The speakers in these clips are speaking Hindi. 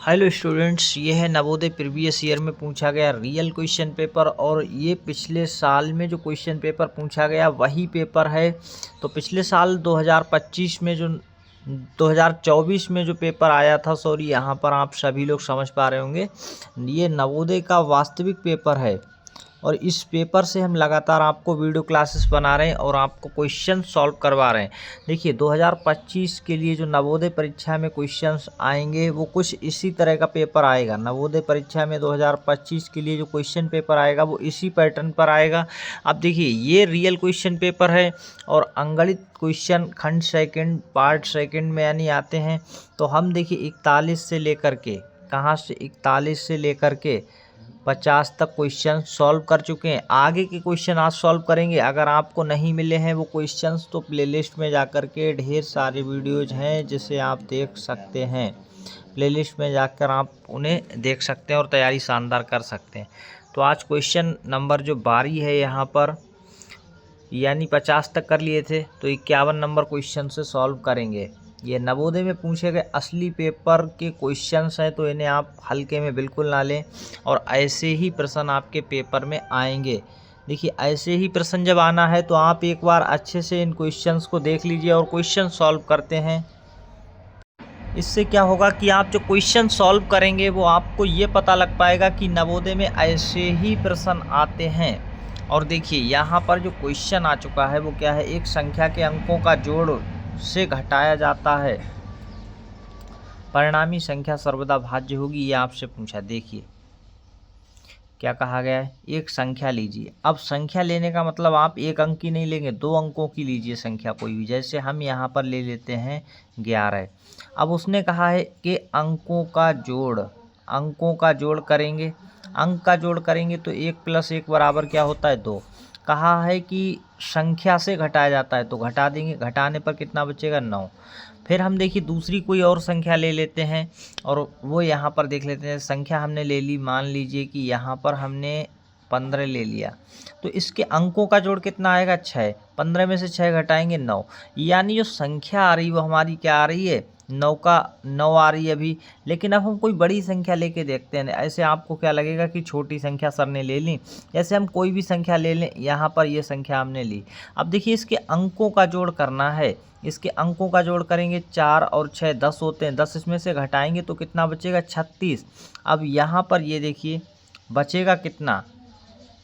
हेलो स्टूडेंट्स, ये है नवोदय प्रीवियस ईयर में पूछा गया रियल क्वेश्चन पेपर। और ये पिछले साल में जो क्वेश्चन पेपर पूछा गया वही पेपर है। तो पिछले साल 2025 में जो 2024 में जो पेपर आया था, सॉरी, यहाँ पर आप सभी लोग समझ पा रहे होंगे, ये नवोदय का वास्तविक पेपर है। और इस पेपर से हम लगातार आपको वीडियो क्लासेस बना रहे हैं और आपको क्वेश्चन सॉल्व करवा रहे हैं। देखिए 2025 के लिए जो नवोदय परीक्षा में क्वेश्चंस आएंगे वो कुछ इसी तरह का पेपर आएगा। नवोदय परीक्षा में 2025 के लिए जो क्वेश्चन पेपर आएगा वो इसी पैटर्न पर आएगा। अब देखिए ये रियल क्वेश्चन पेपर है और अंगणित क्वेश्चन खंड सेकंड पार्ट सेकंड में यानी आते हैं। तो हम देखिए 41 से लेकर के, कहाँ से, 41 से लेकर के 50 तक क्वेश्चन सॉल्व कर चुके हैं। आगे के क्वेश्चन आज सॉल्व करेंगे। अगर आपको नहीं मिले हैं वो क्वेश्चंस तो प्लेलिस्ट में जाकर के ढेर सारे वीडियोज हैं जिसे आप देख सकते हैं। प्लेलिस्ट में जाकर आप उन्हें देख सकते हैं और तैयारी शानदार कर सकते हैं। तो आज क्वेश्चन नंबर जो 12 है यहाँ पर, यानी 50 तक कर लिए थे, तो 51 नंबर क्वेश्चन से सॉल्व करेंगे। ये नवोदय में पूछे गए असली पेपर के क्वेश्चंस हैं, तो इन्हें आप हल्के में बिल्कुल ना लें। और ऐसे ही प्रश्न आपके पेपर में आएंगे। देखिए ऐसे ही प्रश्न जब आना है तो आप एक बार अच्छे से इन क्वेश्चंस को देख लीजिए और क्वेश्चन सॉल्व करते हैं। इससे क्या होगा कि आप जो क्वेश्चन सॉल्व करेंगे वो आपको ये पता लग पाएगा कि नवोदय में ऐसे ही प्रश्न आते हैं। और देखिए यहाँ पर जो क्वेश्चन आ चुका है वो क्या है, एक संख्या के अंकों का जोड़ से घटाया जाता है, परिणामी संख्या सर्वदा भाज्य होगी, ये आपसे पूछा। देखिए क्या कहा गया है, एक संख्या लीजिए। अब संख्या लेने का मतलब आप एक अंक की नहीं लेंगे, 2 अंकों की लीजिए संख्या कोई भी। जैसे हम यहाँ पर ले लेते हैं 11। अब उसने कहा है कि अंकों का जोड़ करेंगे। अंक का जोड़ करेंगे तो 1 + 1 बराबर क्या होता है, 2। कहा है कि संख्या से घटाया जाता है तो घटा देंगे, घटाने पर कितना बचेगा, 9। फिर हम देखिए दूसरी कोई और संख्या ले लेते हैं और वो यहाँ पर देख लेते हैं। संख्या हमने ले ली, मान लीजिए कि यहाँ पर हमने 15 ले लिया, तो इसके अंकों का जोड़ कितना आएगा, 6। 15 में से 6 घटाएंगे, 9। यानी जो संख्या आ रही वो हमारी क्या आ रही है, 9 आ रही है अभी। लेकिन अब हम कोई बड़ी संख्या लेके देखते हैं। ऐसे आपको क्या लगेगा कि छोटी संख्या सर ने ले ली। जैसे हम कोई भी संख्या ले लें, यहाँ पर ये संख्या हमने ली। अब देखिए इसके अंकों का जोड़ करना है। इसके अंकों का जोड़ करेंगे, 4 और 6 10 होते हैं, 10 इसमें से घटाएंगे तो कितना बचेगा, 36। अब यहाँ पर ये देखिए बचेगा कितना,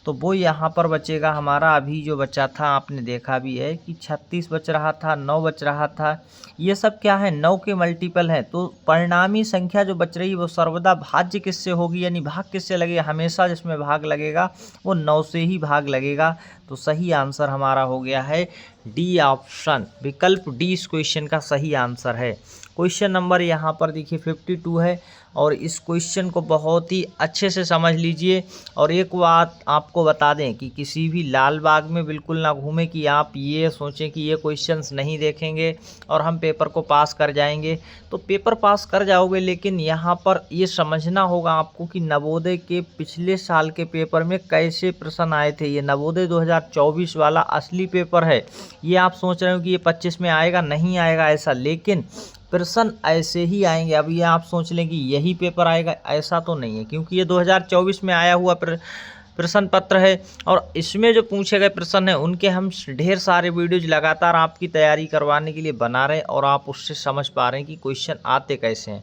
तो वो यहाँ पर बचेगा हमारा, अभी जो बचा था आपने देखा भी है कि 36 बच रहा था, 9 बच रहा था। ये सब क्या है, 9 के मल्टीपल हैं। तो परिणामी संख्या जो बच रही है वो सर्वदा भाज्य किससे होगी, यानी भाग किससे लगेगा, हमेशा जिसमें भाग लगेगा वो 9 से ही भाग लगेगा। तो सही आंसर हमारा हो गया है डी ऑप्शन, विकल्प डी इस क्वेश्चन का सही आंसर है। क्वेश्चन नंबर यहाँ पर देखिए 52 है और इस क्वेश्चन को बहुत ही अच्छे से समझ लीजिए। और एक बात आपको बता दें कि किसी भी लाल बाग में बिल्कुल ना घूमें कि आप ये सोचें कि ये क्वेश्चंस नहीं देखेंगे और हम पेपर को पास कर जाएंगे। तो पेपर पास कर जाओगे, लेकिन यहाँ पर ये समझना होगा आपको कि नवोदय के पिछले साल के पेपर में कैसे प्रश्न आए थे। ये नवोदय 2024 वाला असली पेपर है। ये आप सोच रहे हो कि ये 25 में आएगा, नहीं आएगा ऐसा, लेकिन प्रश्न ऐसे ही आएंगे। अब ये आप सोच लें कि यही पेपर आएगा, ऐसा तो नहीं है, क्योंकि ये 2024 में आया हुआ प्रश्न पत्र है। और इसमें जो पूछे गए प्रश्न हैं उनके हम ढेर सारे वीडियोज लगातार आपकी तैयारी करवाने के लिए बना रहे हैं और आप उससे समझ पा रहे हैं कि क्वेश्चन आते कैसे हैं।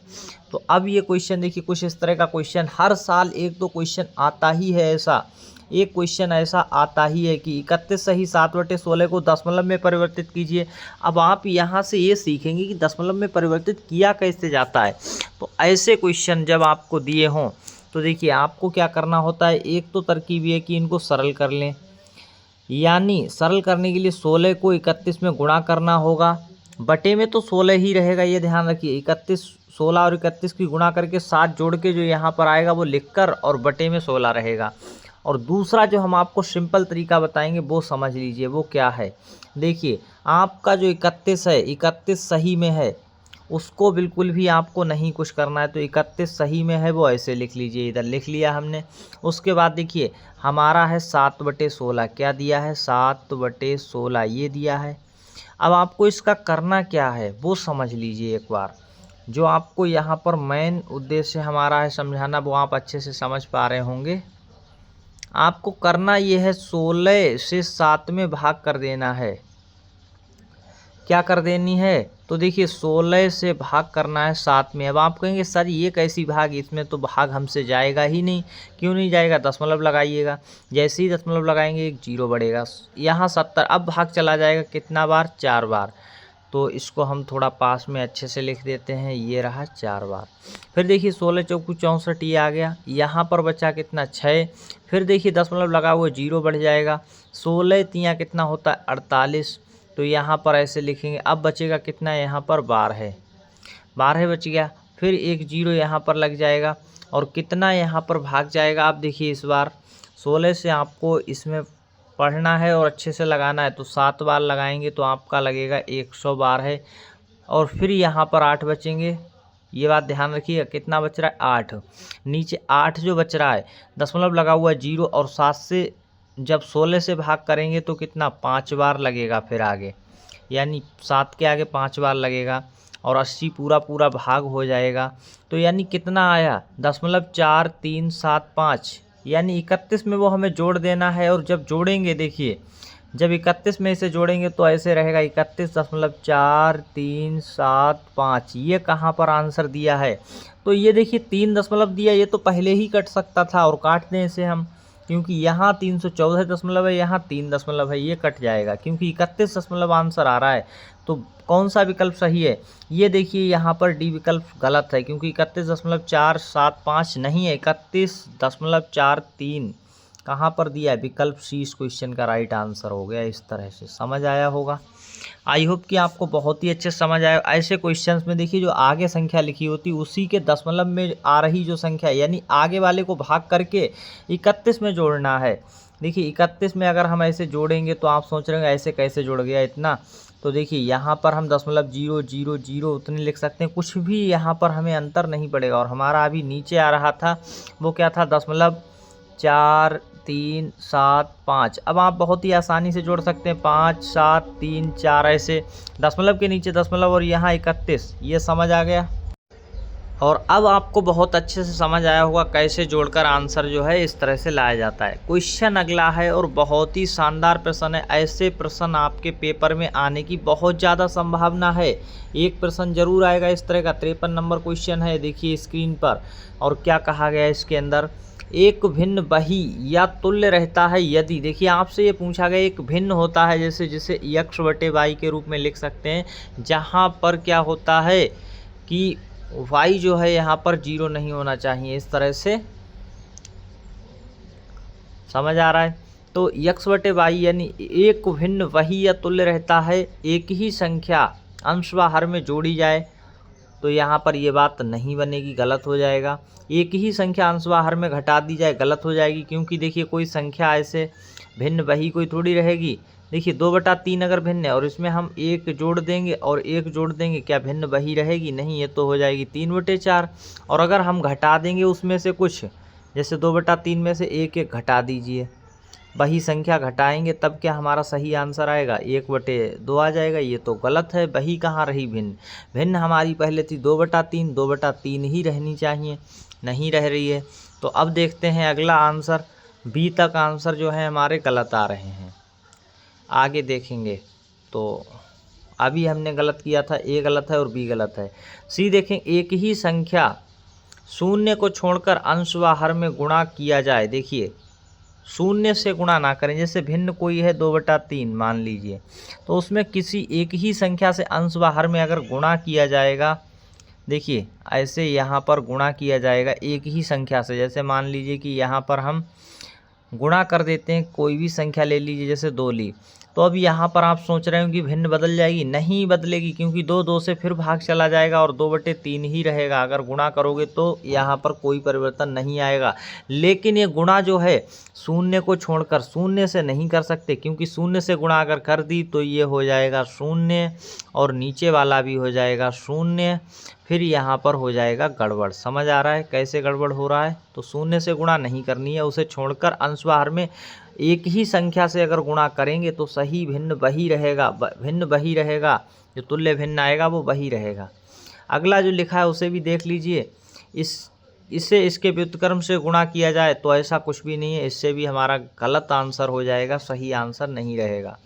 तो अब ये क्वेश्चन देखिए, कुछ इस तरह का क्वेश्चन हर साल 1-2 क्वेश्चन आता ही है। ऐसा एक क्वेश्चन ऐसा आता ही है कि 31 सही 7/16 को दशमलव में परिवर्तित कीजिए। अब आप यहाँ से ये सीखेंगे कि दशमलव में परिवर्तित किया कैसे जाता है। तो ऐसे क्वेश्चन जब आपको दिए हों तो देखिए आपको क्या करना होता है। एक तो तरकीब ये कि इनको सरल कर लें, यानी सरल करने के लिए 16 को 31 में गुणा करना होगा। बटे में तो 16 ही रहेगा, ये ध्यान रखिए। 16 और 31 की गुणा करके 7 जोड़ के जो यहाँ पर आएगा वो लिखकर, और बटे में 16 रहेगा। और दूसरा जो हम आपको सिंपल तरीका बताएंगे वो समझ लीजिए, वो क्या है। देखिए आपका जो 31 है, 31 सही में है, उसको बिल्कुल भी आपको नहीं कुछ करना है। तो 31 सही में है वो ऐसे लिख लीजिए, इधर लिख लिया हमने। उसके बाद देखिए हमारा है 7/16, क्या दिया है, 7/16 ये दिया है। अब आपको इसका करना क्या है वो समझ लीजिए एक बार। जो आपको यहाँ पर मेन उद्देश्य हमारा है समझाना, वो आप अच्छे से समझ पा रहे होंगे। आपको करना ये है 16 से 7 में भाग कर देना है। क्या कर देनी है? तो देखिए 16 से भाग करना है 7 में। अब आप कहेंगे सर ये कैसी भाग, इसमें तो भाग हमसे जाएगा ही नहीं। क्यों नहीं जाएगा? दशमलव लगाइएगा, जैसे ही दशमलव लगाएंगे एक जीरो बढ़ेगा, यहाँ 70। अब भाग चला जाएगा कितना बार? 4 बार। तो इसको हम थोड़ा पास में अच्छे से लिख देते हैं, ये रहा 4 बार। फिर देखिए 16 चौकू 64 ये आ गया, यहाँ पर बचा कितना? 6। फिर देखिए दशमलव लगा हुआ जीरो बढ़ जाएगा, 16 तियाँ कितना होता है? 48। तो यहाँ पर ऐसे लिखेंगे। अब बचेगा कितना? यहाँ पर 12, 12 बच गया। फिर एक जीरो यहाँ पर लग जाएगा और कितना यहाँ पर भाग जाएगा? आप देखिए इस बार 16 से आपको इसमें पढ़ना है और अच्छे से लगाना है, तो 7 बार लगाएंगे तो आपका लगेगा 112। और फिर यहाँ पर 8 बचेंगे, ये बात ध्यान रखिएगा। कितना बच रहा है? 8। नीचे 8 जो बच रहा है, दशमलव लगा हुआ है जीरो, और 7 से जब 16 से भाग करेंगे तो कितना? 5 बार लगेगा फिर आगे, यानी 7 के आगे 5 बार लगेगा और 80 पूरा पूरा भाग हो जाएगा। तो यानी कितना आया? 0.4375, यानी 31 में वो हमें जोड़ देना है। और जब जोड़ेंगे, देखिए जब 31 में इसे जोड़ेंगे तो ऐसे रहेगा 31.4375। ये कहाँ पर आंसर दिया है? तो ये देखिए 3 दशमलव दिया, ये तो पहले ही कट सकता था, और काट दें इसे हम, क्योंकि यहाँ 314 दशमलव है, यहाँ 3 दशमलव है, ये कट जाएगा क्योंकि 31 दशमलव आंसर आ रहा है। तो कौन सा विकल्प सही है? ये देखिए यहाँ पर डी विकल्प गलत है, क्योंकि 31.475 नहीं है, 31.43 कहाँ पर दिया है? विकल्प सी इस क्वेश्चन का राइट आंसर हो गया। इस तरह से समझ आया होगा। आई होप कि आपको बहुत ही अच्छे समझ आया। ऐसे क्वेश्चंस में देखिए जो आगे संख्या लिखी होती उसी के दशमलव में आ रही जो संख्या, यानी आगे वाले को भाग करके 31 में जोड़ना है। देखिए 31 में अगर हम ऐसे जोड़ेंगे तो आप सोच रहे होंगे ऐसे कैसे जुड़ गया इतना। तो देखिए यहाँ पर हम 0.000 उतने लिख सकते हैं, कुछ भी यहाँ पर हमें अंतर नहीं पड़ेगा। और हमारा अभी नीचे आ रहा था वो क्या था? 0.4375। अब आप बहुत ही आसानी से जोड़ सकते हैं, 5 7 3 4, ऐसे दशमलव के नीचे दशमलव और यहाँ 31। ये समझ आ गया। और अब आपको बहुत अच्छे से समझ आया होगा कैसे जोड़कर आंसर जो है इस तरह से लाया जाता है। क्वेश्चन अगला है और बहुत ही शानदार प्रश्न है। ऐसे प्रश्न आपके पेपर में आने की बहुत ज़्यादा संभावना है। एक प्रश्न जरूर आएगा इस तरह का। 53 नंबर क्वेश्चन है, देखिए स्क्रीन पर। और क्या कहा गया है इसके अंदर? एक भिन्न बही या तुल्य रहता है यदि, देखिए आपसे ये पूछा गया एक भिन्न होता है, जैसे जिसे x/y के रूप में लिख सकते हैं, जहाँ पर क्या होता है कि y जो है यहाँ पर 0 नहीं होना चाहिए। इस तरह से समझ आ रहा है? तो x/y यानी एक भिन्न वही या तुल्य रहता है, एक ही संख्या अंश व हर में जोड़ी जाए, तो यहाँ पर ये बात नहीं बनेगी, गलत हो जाएगा। एक ही संख्या अंश व हर में घटा दी जाए, गलत हो जाएगी, क्योंकि देखिए कोई संख्या ऐसे भिन्न वही कोई थोड़ी रहेगी। देखिए 2/3 अगर भिन्न है और इसमें हम 1 जोड़ देंगे और 1 जोड़ देंगे, क्या भिन्न वही रहेगी? नहीं, ये तो हो जाएगी 3/4। और अगर हम घटा देंगे उसमें से कुछ, जैसे 2/3 में से 1 घटा दीजिए, वही संख्या घटाएंगे, तब क्या हमारा सही आंसर आएगा? 1/2 आ जाएगा। ये तो गलत है, वही कहाँ रही भिन्न? भिन्न हमारी पहले थी 2/3, 2/3 ही रहनी चाहिए, नहीं रह रही है। तो अब देखते हैं अगला आंसर। बी तक आंसर जो है हमारे गलत आ रहे हैं, आगे देखेंगे। तो अभी हमने गलत किया था, ए गलत है और बी गलत है। सी देखें, एक ही संख्या शून्य को छोड़कर अंश व हर में गुणा किया जाए। देखिए शून्य से गुणा ना करें, जैसे भिन्न कोई है 2/3 मान लीजिए, तो उसमें किसी एक ही संख्या से अंश व हर में अगर गुणा किया जाएगा, देखिए ऐसे यहाँ पर गुणा किया जाएगा एक ही संख्या से। जैसे मान लीजिए कि यहाँ पर हम गुणा कर देते हैं, कोई भी संख्या ले लीजिए, जैसे 2 ली, तो अब यहाँ पर आप सोच रहे हो कि भिन्न बदल जाएगी, नहीं बदलेगी, क्योंकि 2 से फिर भाग चला जाएगा और 2/3 ही रहेगा। अगर गुणा करोगे तो यहाँ पर कोई परिवर्तन नहीं आएगा। लेकिन ये गुणा जो है शून्य को छोड़कर, शून्य से नहीं कर सकते, क्योंकि शून्य से गुणा अगर कर दी तो ये हो जाएगा 0 और नीचे वाला भी हो जाएगा 0, फिर यहाँ पर हो जाएगा गड़बड़। समझ आ रहा है कैसे गड़बड़ हो रहा है? तो शून्य से गुणा नहीं करनी है, उसे छोड़कर अंश व हर में एक ही संख्या से अगर गुणा करेंगे तो सही भिन्न वही रहेगा, भिन्न वही रहेगा, जो तुल्य भिन्न आएगा वो वही रहेगा। अगला जो लिखा है उसे भी देख लीजिए। इससे इसके व्युत्क्रम से गुणा किया जाए तो ऐसा कुछ भी नहीं है, इससे भी हमारा गलत आंसर हो जाएगा, सही आंसर नहीं रहेगा।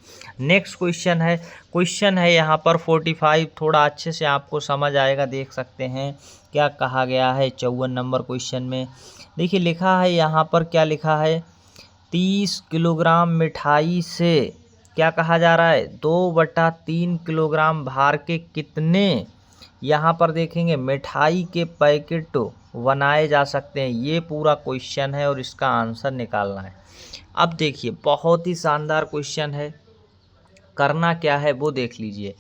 नेक्स्ट क्वेश्चन है यहाँ पर 45, थोड़ा अच्छे से आपको समझ आएगा, देख सकते हैं क्या कहा गया है 54 नंबर क्वेश्चन में। देखिए लिखा है यहाँ पर, क्या लिखा है, 30 किलोग्राम मिठाई से क्या कहा जा रहा है, 2/3 किलोग्राम भार के कितने यहाँ पर देखेंगे मिठाई के पैकेट बनाए जा सकते हैं। ये पूरा क्वेश्चन है और इसका आंसर निकालना है। अब देखिए बहुत ही शानदार क्वेश्चन है, करना क्या है वो देख लीजिए।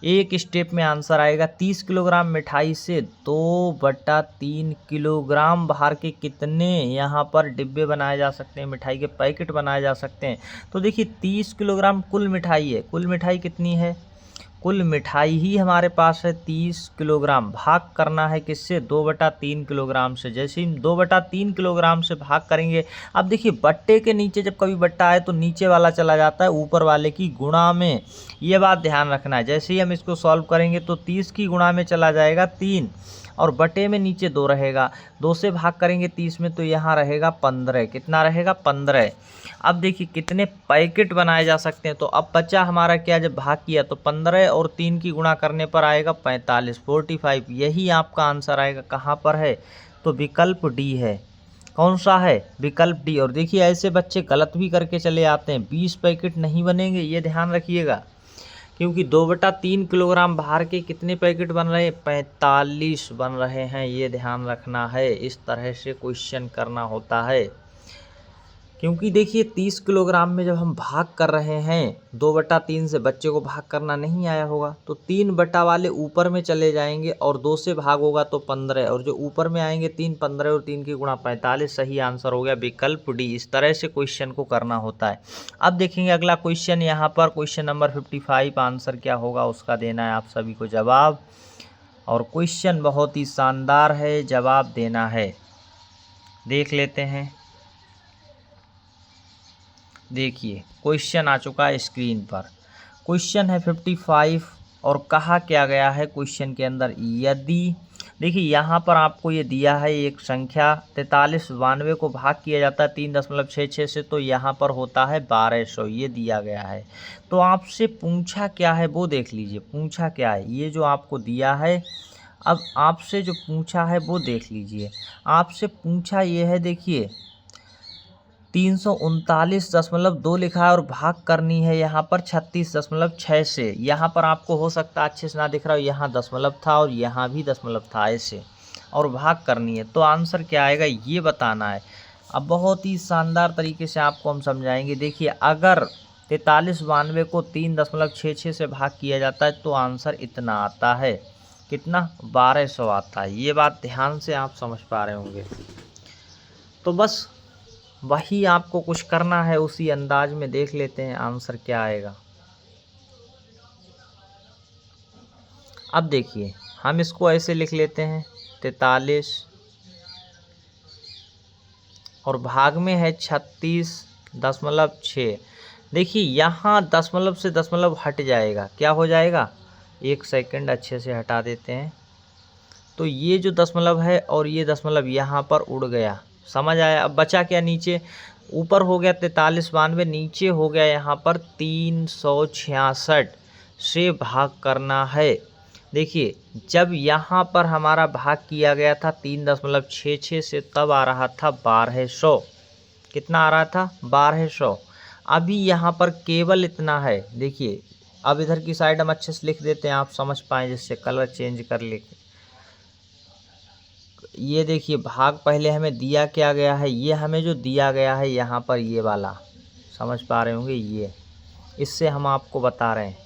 एक स्टेप में आंसर आएगा। 30 किलोग्राम मिठाई से 2/3 किलोग्राम भार के कितने यहाँ पर डिब्बे बनाए जा सकते हैं, मिठाई के पैकेट बनाए जा सकते हैं। तो देखिए 30 किलोग्राम कुल मिठाई है, कुल मिठाई कितनी है, कुल मिठाई ही हमारे पास है 30 किलोग्राम। भाग करना है किससे, 2/3 किलोग्राम से। जैसे ही 2/3 किलोग्राम से भाग करेंगे, अब देखिए बट्टे के नीचे जब कभी बट्टा आए तो नीचे वाला चला जाता है ऊपर वाले की गुणा में, ये बात ध्यान रखना है। जैसे ही हम इसको सॉल्व करेंगे तो 30 की गुणा में चला जाएगा 3 और बटे में नीचे 2 रहेगा, 2 से भाग करेंगे 30 में तो यहाँ रहेगा 15। कितना रहेगा, 15। अब देखिए कितने पैकेट बनाए जा सकते हैं। तो अब बचा हमारा क्या, जब भाग किया तो 15 और 3 की गुणा करने पर आएगा 45, 45। यही आपका आंसर आएगा। कहाँ पर है, तो विकल्प डी है। कौन सा है, विकल्प डी। और देखिए ऐसे बच्चे गलत भी करके चले आते हैं, 20 पैकेट नहीं बनेंगे, ये ध्यान रखिएगा, क्योंकि 2/3 किलोग्राम भार के कितने पैकेट बन रहे हैं, 45 बन रहे हैं, ये ध्यान रखना है। इस तरह से क्वेश्चन करना होता है, क्योंकि देखिए 30 किलोग्राम में जब हम भाग कर रहे हैं 2/3 से, बच्चे को भाग करना नहीं आया होगा तो 3 बटा वाले ऊपर में चले जाएंगे और 2 से भाग होगा तो 15, और जो ऊपर में आएंगे 3, 15 और 3 की गुणा 45। सही आंसर हो गया विकल्प डी। इस तरह से क्वेश्चन को करना होता है। अब देखेंगे अगला क्वेश्चन, यहाँ पर क्वेश्चन नंबर 55। आंसर क्या होगा उसका देना है आप सभी को जवाब, और क्वेश्चन बहुत ही शानदार है, जवाब देना है। देख लेते हैं। देखिए क्वेश्चन आ चुका है स्क्रीन पर। क्वेश्चन है 55 और कहा क्या गया है क्वेश्चन के अंदर, यदि देखिए यहाँ पर आपको ये दिया है एक संख्या 43 92 को भाग किया जाता है 3.66 से, तो यहाँ पर होता है 1200, ये दिया गया है। तो आपसे पूछा क्या है वो देख लीजिए, पूछा क्या है, ये जो आपको दिया है, अब आपसे जो पूछा है वो देख लीजिए। आपसे पूछा ये है, देखिए 339.2 लिखा है और भाग करनी है यहाँ पर 36.6 से। यहाँ पर आपको हो सकता है अच्छे से ना दिख रहा हो, यहाँ दशमलव था और यहाँ भी दशमलव था ऐसे, और भाग करनी है। तो आंसर क्या आएगा ये बताना है। अब बहुत ही शानदार तरीके से आपको हम समझाएंगे। देखिए अगर 43 92 को 3.66 से भाग किया जाता है तो आंसर इतना आता है, कितना, 1200 आता है। ये बात ध्यान से आप समझ पा रहे होंगे। तो बस वही आपको कुछ करना है उसी अंदाज में। देख लेते हैं आंसर क्या आएगा। अब देखिए हम इसको ऐसे लिख लेते हैं 43 और भाग में है 36.6। देखिए यहाँ दशमलव से दशमलव हट जाएगा, क्या हो जाएगा, 1 सेकंड अच्छे से हटा देते हैं। तो ये जो दशमलव है और ये दशमलव यहाँ पर उड़ गया, समझ आया। अब बचा क्या, नीचे ऊपर हो गया 43 92, नीचे हो गया यहाँ पर 366 से भाग करना है। देखिए जब यहाँ पर हमारा भाग किया गया था 3.66 से, तब आ रहा था 1200। कितना आ रहा था, 1200। अभी यहाँ पर केवल इतना है। देखिए अब इधर की साइड हम अच्छे से लिख देते हैं, आप समझ पाएँ, जिससे कलर चेंज कर ले। ये देखिए भाग पहले हमें दिया क्या गया है, ये हमें जो दिया गया है यहाँ पर ये वाला, समझ पा रहे होंगे, ये इससे हम आपको बता रहे हैं।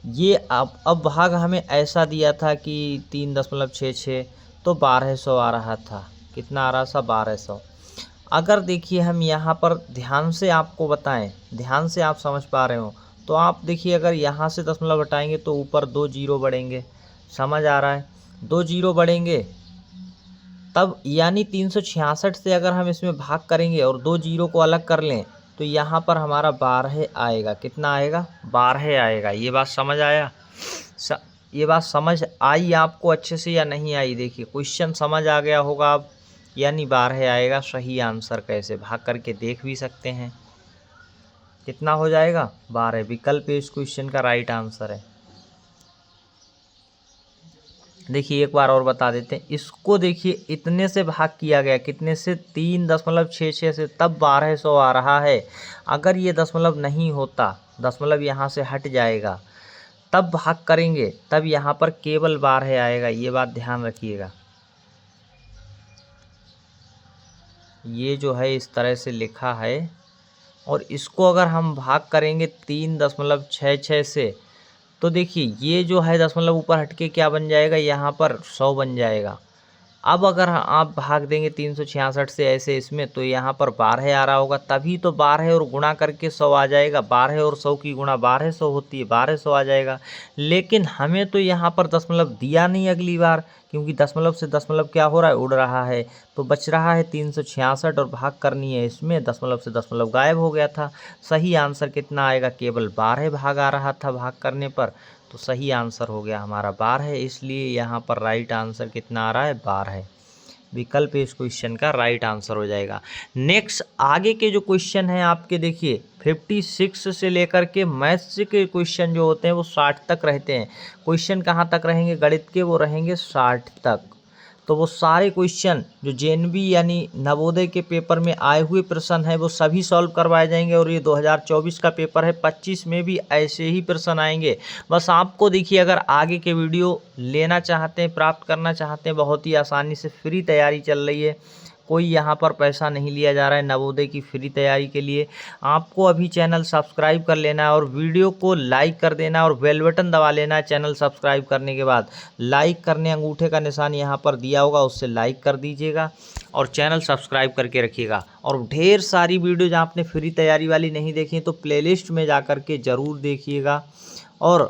ये अब भाग हमें ऐसा दिया था कि 3.66, तो 1200 आ रहा था। कितना आ रहा था, 1200। अगर देखिए हम यहाँ पर ध्यान से आपको बताएं, ध्यान से आप समझ पा रहे हो, तो आप देखिए अगर यहाँ से दशमलव हटाएंगे तो ऊपर 2 जीरो बढ़ेंगे, समझ आ रहा है, 2 जीरो बढ़ेंगे, तब यानी 366 से अगर हम इसमें भाग करेंगे और 2 जीरो को अलग कर लें तो यहाँ पर हमारा 12 आएगा। कितना आएगा, 12 आएगा। ये बात समझ आया। ये बात समझ आई आपको अच्छे से या नहीं आई? देखिए क्वेश्चन समझ आ गया होगा अब, यानी 12 आएगा। सही आंसर कैसे, भाग करके देख भी सकते हैं। कितना हो जाएगा? 12। विकल्प इस क्वेश्चन का राइट आंसर है। देखिए एक बार और बता देते हैं इसको। देखिए इतने से भाग किया गया, कितने से? 3.66 से, तब 1200 आ रहा है। अगर ये दशमलव नहीं होता, दशमलव यहाँ से हट जाएगा, तब भाग करेंगे, तब यहाँ पर केवल 12 आएगा। ये बात ध्यान रखिएगा। ये जो है इस तरह से लिखा है, और इसको अगर हम भाग करेंगे 3.66 से, तो देखिए ये जो है दशमलव ऊपर हटके क्या बन जाएगा? यहाँ पर 100 बन जाएगा। अब अगर आप भाग देंगे 366 से ऐसे इसमें, तो यहाँ पर 12 आ रहा होगा, तभी तो 12 और गुणा करके 100 आ जाएगा। 12 और 100 की गुणा 1200 होती है, 1200 आ जाएगा। लेकिन हमें तो यहाँ पर दशमलव दिया नहीं अगली बार, क्योंकि दशमलव से दशमलव क्या हो रहा है? उड़ रहा है। तो बच रहा है 366, और भाग करनी है इसमें, दशमलव से दशमलव गायब हो गया था। सही आंसर कितना आएगा? केवल 12 भाग आ रहा था भाग करने पर, तो सही आंसर हो गया हमारा 12। इसलिए यहाँ पर राइट आंसर कितना आ रहा है? 12। विकल्प इस क्वेश्चन का राइट आंसर हो जाएगा। नेक्स्ट आगे के जो क्वेश्चन हैं आपके, देखिए 56 से लेकर के मैथ्स के क्वेश्चन जो होते हैं वो 60 तक रहते हैं। क्वेश्चन कहाँ तक रहेंगे गणित के? वो रहेंगे 60 तक। तो वो सारे क्वेश्चन जो जेएनवी यानी नवोदय के पेपर में आए हुए प्रश्न हैं वो सभी सॉल्व करवाए जाएंगे। और ये 2024 का पेपर है, 25 में भी ऐसे ही प्रश्न आएंगे। बस आपको देखिए अगर आगे के वीडियो लेना चाहते हैं, प्राप्त करना चाहते हैं, बहुत ही आसानी से फ्री तैयारी चल रही है, कोई यहाँ पर पैसा नहीं लिया जा रहा है नवोदय की फ्री तैयारी के लिए। आपको अभी चैनल सब्सक्राइब कर लेना है और वीडियो को लाइक कर देना है और बेल बटन दबा लेना है। चैनल सब्सक्राइब करने के बाद लाइक करने अंगूठे का निशान यहाँ पर दिया होगा, उससे लाइक कर दीजिएगा और चैनल सब्सक्राइब करके रखिएगा। और ढेर सारी वीडियो जहाँ आपने फ्री तैयारी वाली नहीं देखी तो प्लेलिस्ट में जा कर के ज़रूर देखिएगा। और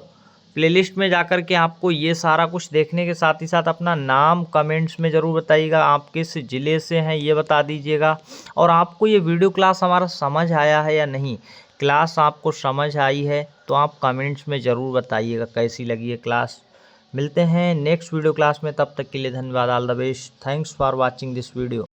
प्लेलिस्ट में जाकर के आपको ये सारा कुछ देखने के साथ ही साथ अपना नाम कमेंट्स में ज़रूर बताइएगा, आप किस ज़िले से हैं ये बता दीजिएगा। और आपको ये वीडियो क्लास हमारा समझ आया है या नहीं, क्लास आपको समझ आई है तो आप कमेंट्स में ज़रूर बताइएगा कैसी लगी है क्लास। मिलते हैं नेक्स्ट वीडियो क्लास में, तब तक के लिए धन्यवाद। All the best. Thanks for watching this video.